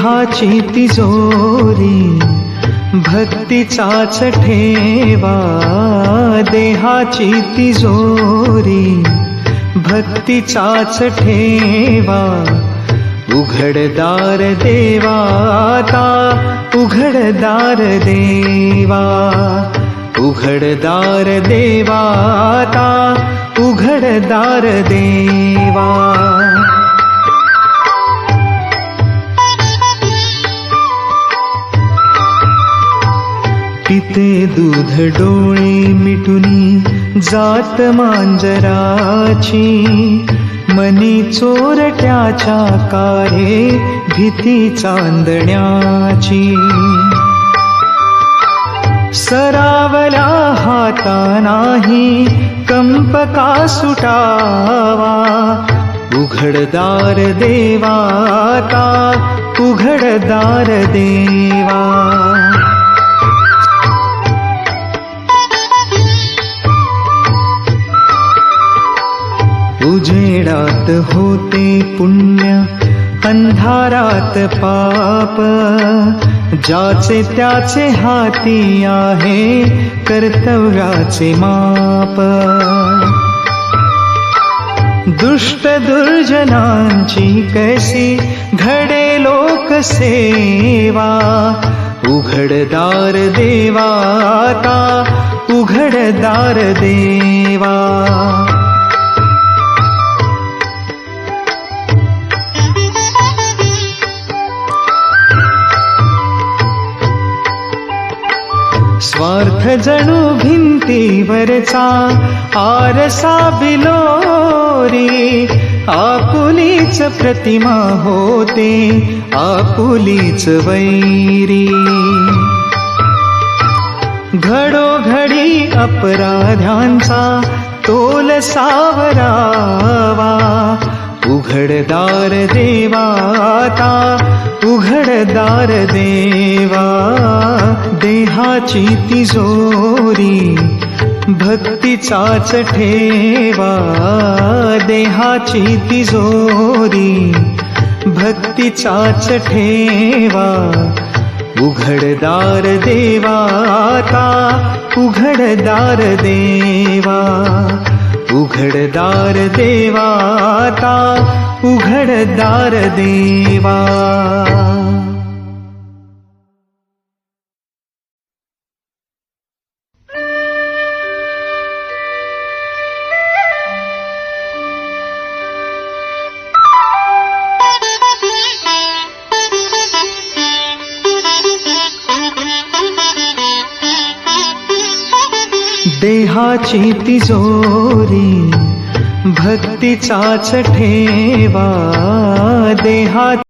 देहाची तिजोरी भक्तीचाच ठेवा, देहाची तिजोरी भक्तीचाच ठेवा. उघडदार देवा आता, उघडदार देवा, उघडदार देवा आता, उघडदार देवा. पिते दूध डोळे मिटुनी जात मांजराची, मनी चोरट्याच्या कारे भीती चांदण्याची. सरावला हाता नाही कंप का सुटावा, उघडदार देवा आता, उघडदार देवा. उजेडात होते पुण्य, अंधारात पाप, ज्याचे त्याचे हाती आहे कर्तव्याचे माप. दुष्ट दुर्जनांची कैसी घडे लोकसेवा, उघडदार देवा आता, उघडदार देवा. स्वार्थ जणू भिंतीवरचा आरसा बिलोरी, आपुलीच प्रतिमा होते आपुलीच वैरी. घडोघडी अपराध्यांचा तोल सावरावा, उघडदार देवा आता, उघडदार देवा. देहाची तिजोरी भक्तीचाच ठेवा, देहाची तिजोरी भक्तीचाच ठेवा. उघडदार देवा आता, उघडदार देवा, उघडदार देवा आता, उघडदार देवा. देहाची तिजोरी भक्तीचाच ठेवा, देहा